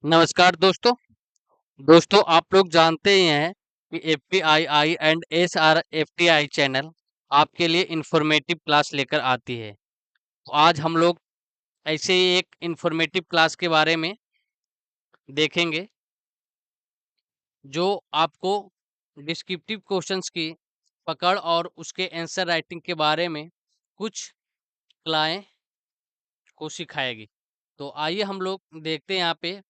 नमस्कार दोस्तों। आप लोग जानते ही हैं कि एफपीआईआई एंड एसआरएफटीआई चैनल आपके लिए इंफॉर्मेटिव क्लास लेकर आती है। तो आज हम लोग ऐसे ही एक इंफॉर्मेटिव क्लास के बारे में देखेंगे जो आपको डिस्क्रिप्टिव क्वेश्चंस की पकड़ और उसके आंसर राइटिंग के बारे में कुछ कलाएं को सिखाएगी। तो आइए हम लोग देखते हैं। यहाँ पे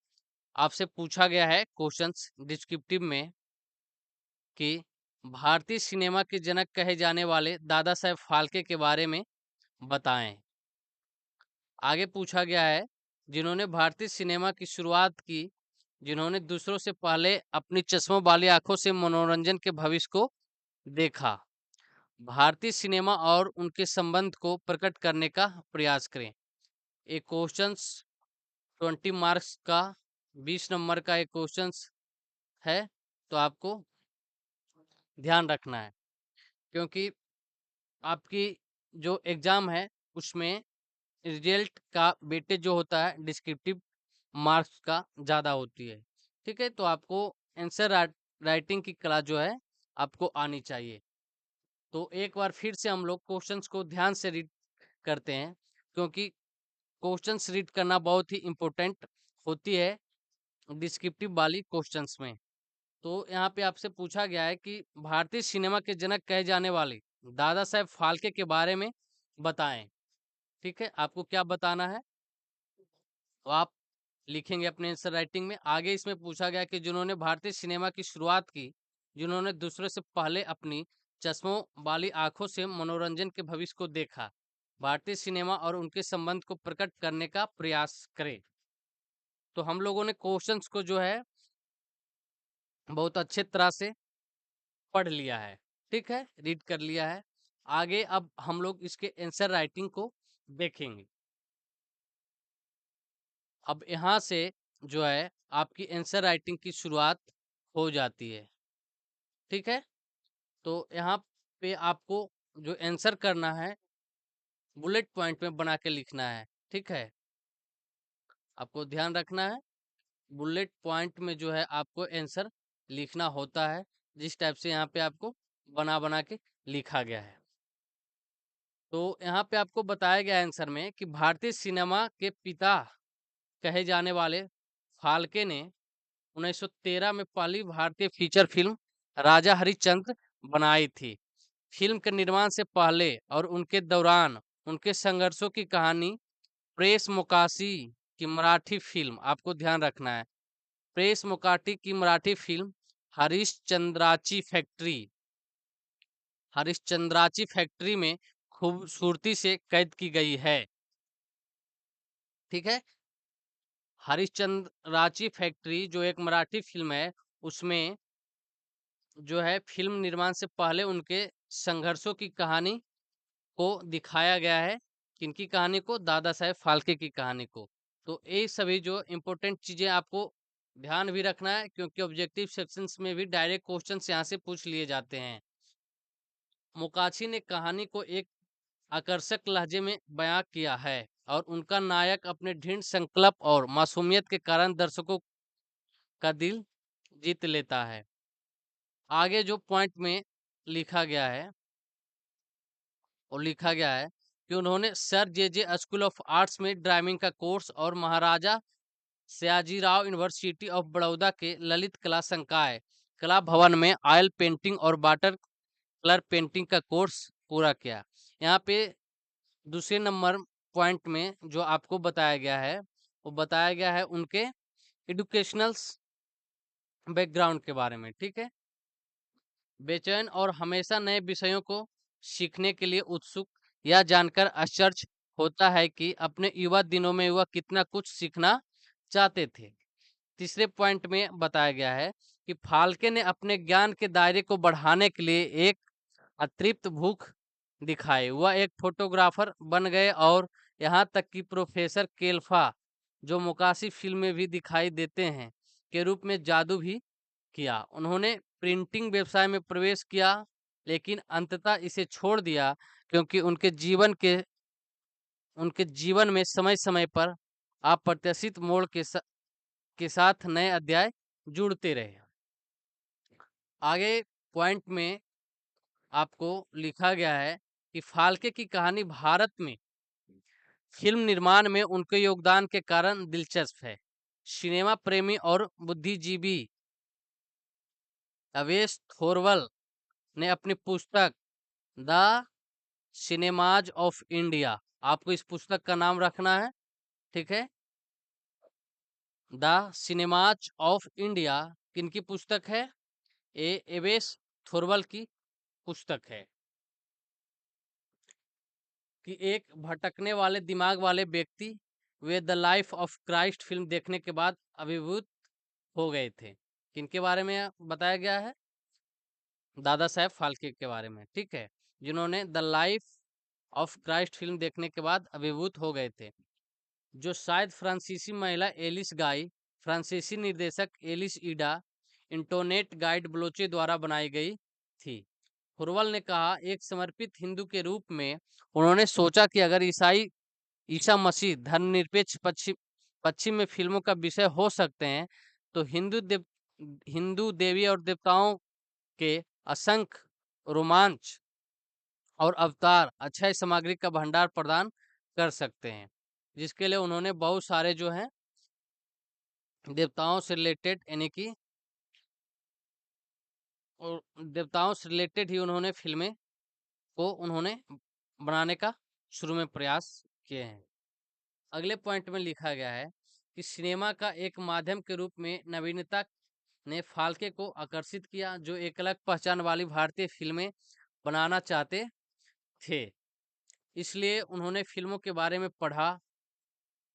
आपसे पूछा गया है क्वेश्चंस डिस्क्रिप्टिव में कि भारतीय सिनेमा के जनक कहे जाने वाले दादा साहेब फाल्के के बारे में बताएं। आगे पूछा गया है जिन्होंने भारतीय सिनेमा की शुरुआत की, जिन्होंने दूसरों से पहले अपनी चश्मों वाली आंखों से मनोरंजन के भविष्य को देखा, भारतीय सिनेमा और उनके संबंध को प्रकट करने का प्रयास करें। एक क्वेश्चंस 20 मार्क्स का 20 नंबर का एक क्वेश्चंस है, तो आपको ध्यान रखना है क्योंकि आपकी जो एग्जाम है उसमें रिजल्ट का वेटेज जो होता है डिस्क्रिप्टिव मार्क्स का ज़्यादा होती है। ठीक है, तो आपको आंसर राइटिंग की कला जो है आपको आनी चाहिए। तो एक बार फिर से हम लोग क्वेश्चंस को ध्यान से रीड करते हैं क्योंकि क्वेश्चंस रीड करना बहुत ही इम्पोर्टेंट होती है डिस्क्रिप्टिव वाली क्वेश्चंस में। तो यहाँ पे आपसे पूछा गया है कि भारतीय सिनेमा के जनक कहे जाने वाले दादा साहेब फाल्के के बारे में बताएं। ठीक है, आपको क्या बताना है तो आप लिखेंगे अपने आंसर राइटिंग में। आगे इसमें पूछा गया कि जिन्होंने भारतीय सिनेमा की शुरुआत की, जिन्होंने दूसरे से पहले अपनी चश्मों वाली आंखों से मनोरंजन के भविष्य को देखा, भारतीय सिनेमा और उनके संबंध को प्रकट करने का प्रयास करें। तो हम लोगों ने क्वेश्चंस को जो है बहुत अच्छे तरह से पढ़ लिया है। ठीक है, रीड कर लिया है। आगे अब हम लोग इसके आंसर राइटिंग को देखेंगे। अब यहाँ से जो है आपकी आंसर राइटिंग की शुरुआत हो जाती है। ठीक है, तो यहाँ पे आपको जो आंसर करना है बुलेट पॉइंट में बना के लिखना है। ठीक है, आपको ध्यान रखना है बुलेट पॉइंट में जो है आपको आंसर लिखना होता है, जिस टाइप से यहाँ पे आपको बना बना के लिखा गया है। तो यहाँ पे आपको बताया गया आंसर में कि भारतीय सिनेमा के पिता कहे जाने वाले फाल्के ने 1913 में पहली भारतीय फीचर फिल्म राजा हरिश्चंद्र बनाई थी। फिल्म के निर्माण से पहले और उनके दौरान उनके संघर्षों की कहानी प्रेस मोकाशी की मराठी फिल्म, आपको ध्यान रखना है, प्रेस मोकाटी की मराठी फिल्म हरिश्चंद्राची फैक्ट्री में खूबसूरती से कैद की गई है। ठीक है, हरिश्चंद्राची फैक्ट्री जो एक मराठी फिल्म है उसमें जो है फिल्म निर्माण से पहले उनके संघर्षों की कहानी को दिखाया गया है। किनकी कहानी को? दादा साहेब फाल्के की कहानी को। तो ये सभी जो इम्पोर्टेंट चीजें आपको ध्यान भी रखना है क्योंकि ऑब्जेक्टिव सेक्शंस में भी डायरेक्ट क्वेश्चंस यहाँ से पूछ लिए जाते हैं। मोकाशी ने कहानी को एक आकर्षक लहजे में बयां किया है और उनका नायक अपने दृढ़ संकल्प और मासूमियत के कारण दर्शकों का दिल जीत लेता है। आगे जो पॉइंट में लिखा गया है और लिखा गया है कि उन्होंने sir J school of arts में ड्राइविंग का कोर्स और महाराजा सयाजीराव यूनिवर्सिटी ऑफ बड़ौदा के ललित कला संकाय कला भवन में ऑयल पेंटिंग और वाटर कलर पेंटिंग का कोर्स पूरा किया। यहाँ पे दूसरे नंबर पॉइंट में जो आपको बताया गया है वो बताया गया है उनके एडुकेशनल बैकग्राउंड के बारे में। ठीक है, बेचैन और हमेशा नए विषयों को सीखने के लिए उत्सुक, यह जानकर आश्चर्य होता है कि अपने युवा दिनों में वह कितना कुछ सीखना चाहते थे। तीसरे पॉइंट में बताया गया है कि फाल्के ने अपने ज्ञान के दायरे को बढ़ाने के लिए एक अतृप्त भूख दिखाई। वह एक फोटोग्राफर बन गए और यहाँ तक कि प्रोफेसर केल्फा, जो मुकाशी फिल्म में भी दिखाई देते हैं, के रूप में जादू भी किया। उन्होंने प्रिंटिंग व्यवसाय में प्रवेश किया लेकिन अंततः इसे छोड़ दिया क्योंकि उनके जीवन में समय समय पर अप्रत्याशित मोड़ के के साथ नए अध्याय जुड़ते रहे। आगे पॉइंट में आपको लिखा गया है कि फाल्के की कहानी भारत में फिल्म निर्माण में उनके योगदान के कारण दिलचस्प है। सिनेमा प्रेमी और बुद्धिजीवी अवेश थोरवल ने अपनी पुस्तक द सिनेमाज ऑफ इंडिया, आपको इस पुस्तक का नाम रखना है, ठीक है, द सिनेमाज ऑफ इंडिया किनकी पुस्तक है? एवेश थोरवल की पुस्तक है कि एक भटकने वाले दिमाग वाले व्यक्ति way the life of Christ film देखने के बाद अभिभूत हो गए थे। किनके बारे में बताया गया है? दादा साहेब फाल्के के बारे में, ठीक है, जिन्होंने the life of Christ film देखने के बाद अभिभूत हो गए थे, जो शायद फ्रांसीसी महिला एलिस गाई, फ्रांसीसी निर्देशक एलिस ईडा, इंटोनेट गाइड ब्लोचे द्वारा बनाई गई थी। हुरवल ने कहा, एक समर्पित हिंदू के रूप में उन्होंने सोचा कि अगर ईसा मसीह धर्मनिरपेक्ष पश्चिम पश्चिम में फिल्मों का विषय हो सकते हैं, तो हिंदू देवी और देवताओं के असंख्य रोमांच और अवतार अक्षय सामग्री का भंडार प्रदान कर सकते हैं, जिसके लिए उन्होंने बहुत सारे जो हैं देवताओं से रिलेटेड, यानी कि और देवताओं से रिलेटेड ही उन्होंने फिल्में को उन्होंने बनाने का शुरू में प्रयास किए हैं। अगले पॉइंट में लिखा गया है कि सिनेमा का एक माध्यम के रूप में नवीनता ने फाल्के को आकर्षित किया, जो एक अलग पहचान वाली भारतीय फिल्में बनाना चाहते थे। इसलिए उन्होंने फिल्मों के बारे में पढ़ा,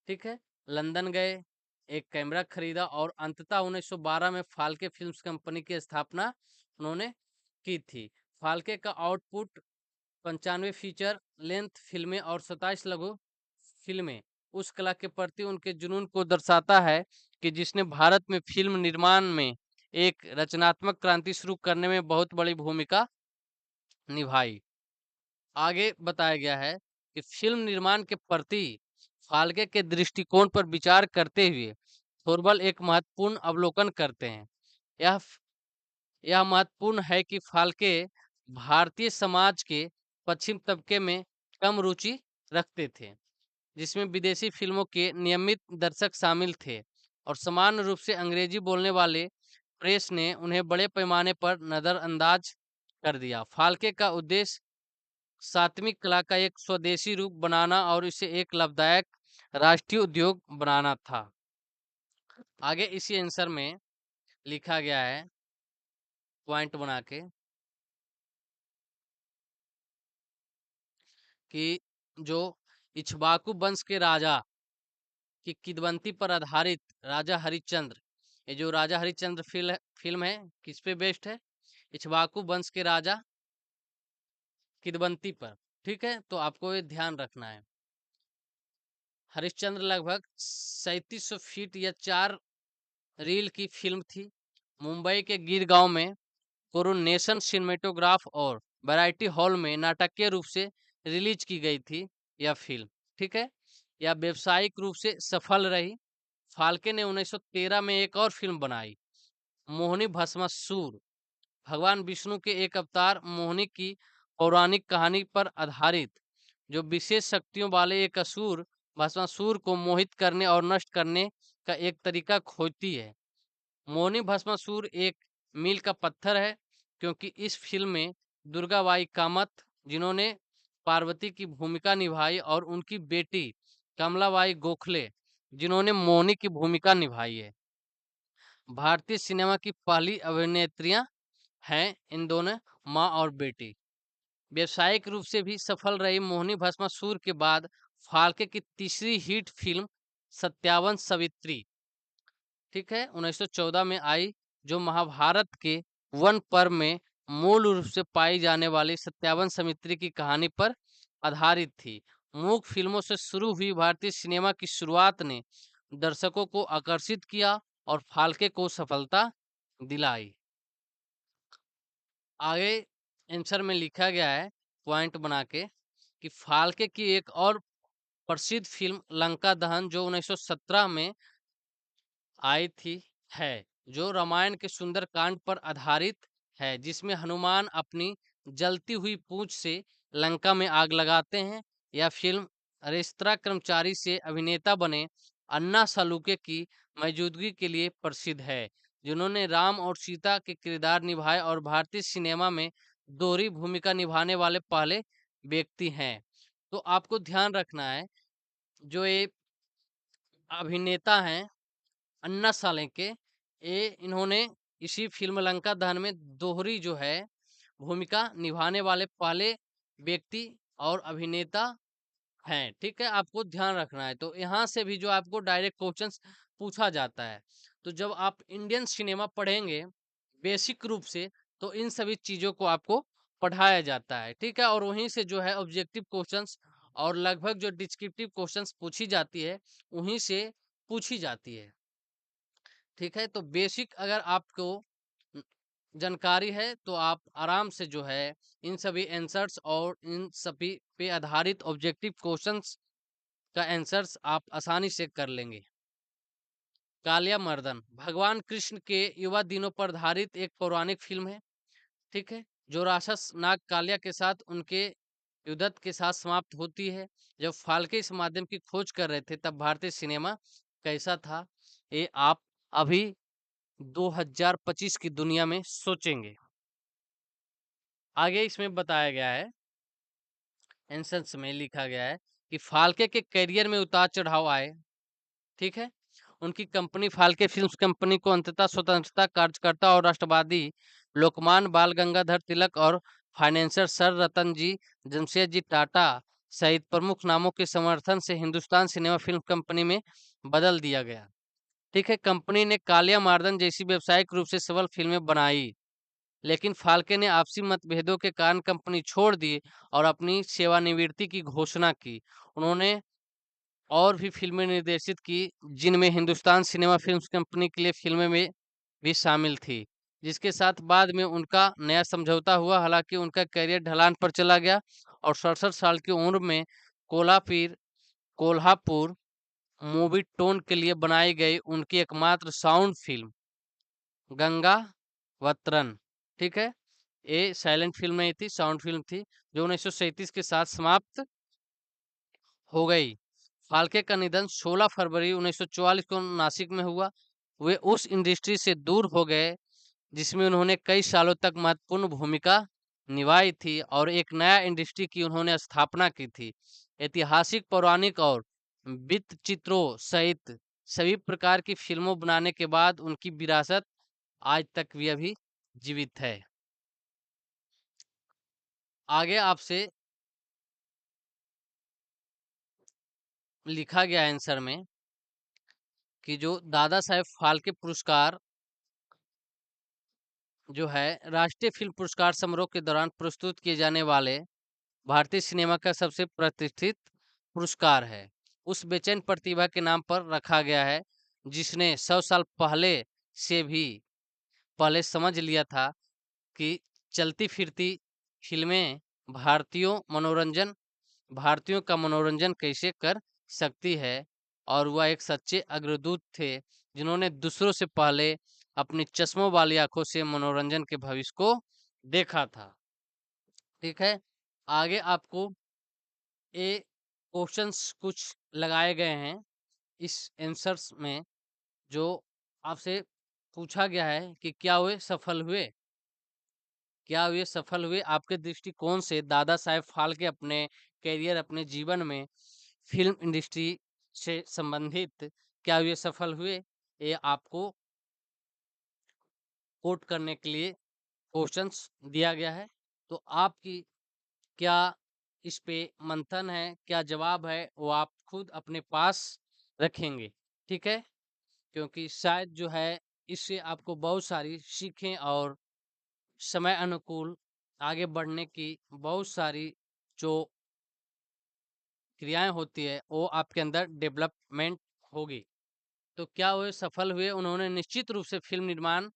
ठीक है, लंदन गए, एक कैमरा खरीदा और अंततः 1912 में फाल्के फिल्म्स कंपनी की स्थापना उन्होंने की थी। फाल्के का आउटपुट 95 फीचर लेंथ फिल्में और 27 लघु फिल्में उस कला के प्रति उनके जुनून को दर्शाता है कि जिसने भारत में फिल्म निर्माण में एक रचनात्मक क्रांति शुरू करने में बहुत बड़ी भूमिका निभाई। आगे बताया गया है कि फिल्म निर्माण के प्रति फाल्के के दृष्टिकोण पर विचार करते हुए थोरबल एक महत्वपूर्ण अवलोकन करते हैं। यह यह महत्वपूर्ण है कि फाल्के भारतीय समाज के पश्चिम तबके में कम रुचि रखते थे, जिसमें विदेशी फिल्मों के नियमित दर्शक शामिल थे, और समान रूप से अंग्रेजी बोलने वाले प्रेस ने उन्हें बड़े पैमाने पर नज़रअंदाज कर दिया। फाल्के का उद्देश्य सात्विक कला का एक स्वदेशी रूप बनाना और इसे एक लाभदायक राष्ट्रीय उद्योग बनाना था। आगे इसी आंसर में लिखा गया है पॉइंट बना के कि जो इक्ष्वाकु वंश के राजा की किदवंती पर आधारित राजा हरिश्चंद्र, ये जो राजा हरिश्चंद्र फिल्म है किस पे बेस्ड है? इक्ष्वाकु वंश के राजा किदवंती पर, ठीक है, तो आपको ये ध्यान रखना है। हरिश्चंद्र लगभग 3700 फीट या 4 रील की फिल्म थी। मुंबई के गिर गांव में कोरोनेशन सिनेमेटोग्राफ और वैरायटी हॉल में नाटकीय रूप से रिलीज की गई थी यह फिल्म, ठीक है, यह व्यावसायिक रूप से सफल रही। फाल्के ने 1913 में एक और फिल्म बनाई, मोहिनी भस्मासुर, भगवान विष्णु के एक अवतार मोहिनी की पौराणिक कहानी पर आधारित, जो विशेष शक्तियों वाले एक असुर भस्मासुर को मोहित करने और नष्ट करने का एक तरीका खोजती है। मोहिनी भस्मासुर एक मील का पत्थर है, क्योंकि इस फिल्म में दुर्गाबाई कामत, जिन्होंने पार्वती की भूमिका निभाई, और उनकी बेटी कमलाबाई गोखले, जिन्होंने मोहिनी की भूमिका निभाई है, भारतीय सिनेमा की पहली अभिनेत्रियां हैं। इन दोनों माँ और बेटी व्यावसायिक रूप से भी सफल रही। मोहिनी भस्मासुर के बाद फाल्के की तीसरी हिट फिल्म सत्यावन सावित्री, ठीक है, 1914 में आई, जो महाभारत के वन पर्व में मूल रूप से पाई जाने वाली सत्यावन सावित्री की कहानी पर आधारित थी। मूक फिल्मों से शुरू हुई भारतीय सिनेमा की शुरुआत ने दर्शकों को आकर्षित किया और फाल्के को सफलता दिलाई। आगे आंसर में लिखा गया है पॉइंट बना के कि फाल्के की एक और प्रसिद्ध फिल्म लंका दहन, जो 1917 में आई थी है, जो रामायण के सुंदर कांड पर आधारित है, जिसमें हनुमान अपनी जलती हुई पूंछ से लंका में आग लगाते हैं। यह फिल्म रेस्तरां कर्मचारी से अभिनेता बने अन्ना सालुके की मौजूदगी के लिए प्रसिद्ध है, जिन्होंने राम और सीता के किरदार निभाए और भारतीय सिनेमा में दोहरी भूमिका निभाने वाले पहले व्यक्ति हैं। तो आपको ध्यान रखना है, जो ये अभिनेता हैं अन्ना सालेके, ये इन्होंने इसी फिल्म लंका दहन में दोहरी जो है भूमिका निभाने वाले पहले व्यक्ति और अभिनेता हैं। ठीक है, आपको ध्यान रखना है। तो यहाँ से भी जो आपको डायरेक्ट क्वेश्चंस पूछा जाता है, तो जब आप इंडियन सिनेमा पढ़ेंगे बेसिक रूप से, तो इन सभी चीजों को आपको पढ़ाया जाता है। ठीक है, और वहीं से जो है ऑब्जेक्टिव क्वेश्चंस और लगभग जो डिस्क्रिप्टिव क्वेश्चंस पूछी जाती है, वहीं से पूछी जाती है। ठीक है, तो बेसिक अगर आपको न- जानकारी है, तो आप आराम से जो है इन सभी आंसर्स और इन सभी पे आधारित ऑब्जेक्टिव क्वेश्चंस का आंसर्स आप आसानी से कर लेंगे। कालिया मर्दन भगवान कृष्ण के युवा दिनों पर आधारित एक पौराणिक फिल्म है। ठीक है, जो राक्षस नाग कालिया के साथ उनके युद्धत के साथ समाप्त होती है। जब फाल्के इस माध्यम की खोज कर रहे थे, तब भारतीय सिनेमा कैसा था, ये आप अभी 2025 की दुनिया में सोचेंगे। आगे इसमें बताया गया है, एंसर्स में लिखा गया है कि फाल्के के करियर में उतार चढ़ाव आए। ठीक है, उनकी कंपनी फाल्के फिल्म्स कंपनी को अंततः स्वतंत्रता कार्यकर्ता और राष्ट्रवादी लोकमान बाल गंगाधर तिलक और फाइनेंसर सर रतन जी जमशेद जी टाटा सहित प्रमुख नामों के समर्थन से हिंदुस्तान सिनेमा फिल्म कंपनी में बदल दिया गया। ठीक है, कंपनी ने कालिया मार्दन जैसी व्यावसायिक रूप से सफल फिल्में बनाई, लेकिन फाल्के ने आपसी मतभेदों के कारण कंपनी छोड़ दी और अपनी सेवानिवृत्ति की घोषणा की। उन्होंने और भी फिल्में निर्देशित की, जिनमें हिंदुस्तान सिनेमा फिल्म्स कंपनी के लिए फिल्में में भी शामिल थी, जिसके साथ बाद में उनका नया समझौता हुआ। हालांकि उनका करियर ढलान पर चला गया और 67 साल की उम्र में कोल्हापुर कोल्हापुर मूवी टोन के लिए बनाई गई उनकी एकमात्र साउंड फिल्म गंगा वतरन, ठीक है, ये साइलेंट फिल्म नहीं थी, साउंड फिल्म थी, जो 1937 के साथ समाप्त हो गई। फाल्के का निधन 16 फरवरी 1944 को नासिक में हुआ। वे उस इंडस्ट्री से दूर हो गए जिसमें उन्होंने कई सालों तक महत्वपूर्ण भूमिका निभाई थी और एक नया इंडस्ट्री की उन्होंने स्थापना की थी। ऐतिहासिक, पौराणिक और वित्त चित्रों सहित सभी प्रकार की फिल्मों बनाने के बाद उनकी विरासत आज तक भी अभी जीवित है। आगे आपसे लिखा गया आंसर में कि जो दादा साहेब फाल्के पुरस्कार जो है राष्ट्रीय फिल्म पुरस्कार समारोह के दौरान प्रस्तुत किए जाने वाले भारतीय सिनेमा का सबसे प्रतिष्ठित पुरस्कार है। उस बेचैन प्रतिभा के नाम पर रखा गया है, जिसने 100 साल पहले से भी पहले समझ लिया था कि चलती फिरती फिल्में भारतीयों का मनोरंजन कैसे कर सकती है, और वह एक सच्चे अग्रदूत थे, जिन्होंने दूसरों से पहले अपनी चश्मों वाली आंखों से मनोरंजन के भविष्य को देखा था। ठीक है, आगे आपको ये क्वेश्चंस कुछ लगाए गए हैं इस आंसर्स में, जो आपसे पूछा गया है कि क्या वे सफल हुए आपके दृष्टिकोण से दादा साहेब फाल्के अपने करियर, अपने जीवन में फिल्म इंडस्ट्री से संबंधित क्या वे सफल हुए, ये आपको कोट करने के लिए क्वेश्चंस दिया गया है। तो आपकी क्या इस पे मंथन है, क्या जवाब है, वो आप खुद अपने पास रखेंगे। ठीक है, क्योंकि शायद जो है इससे आपको बहुत सारी सीखें और समय अनुकूल आगे बढ़ने की बहुत सारी जो क्रियाएं होती है, वो आपके अंदर डेवलपमेंट होगी। तो क्या वे सफल हुए, उन्होंने निश्चित रूप से फिल्म निर्माण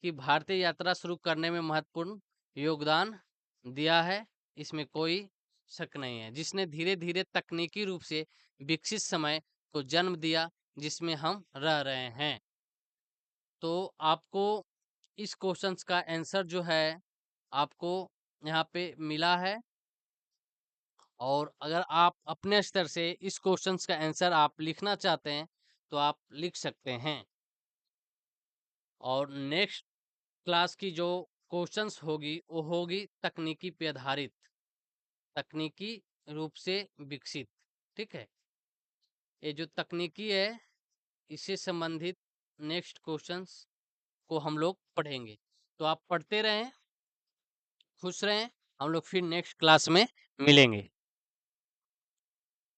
की भारतीय यात्रा शुरू करने में महत्वपूर्ण योगदान दिया है, इसमें कोई शक नहीं है, जिसने धीरे धीरे तकनीकी रूप से विकसित समय को जन्म दिया जिसमें हम रह रहे हैं। तो आपको इस क्वेश्चंस का आंसर जो है आपको यहाँ पे मिला है, और अगर आप अपने स्तर से इस क्वेश्चंस का आंसर आप लिखना चाहते हैं तो आप लिख सकते हैं। और नेक्स्ट क्लास की जो क्वेश्चंस होगी वो होगी तकनीकी पे आधारित, तकनीकी रूप से विकसित। ठीक है, ये जो तकनीकी है इससे संबंधित नेक्स्ट क्वेश्चंस को हम लोग पढ़ेंगे। तो आप पढ़ते रहें, खुश रहें, हम लोग फिर नेक्स्ट क्लास में मिलेंगे।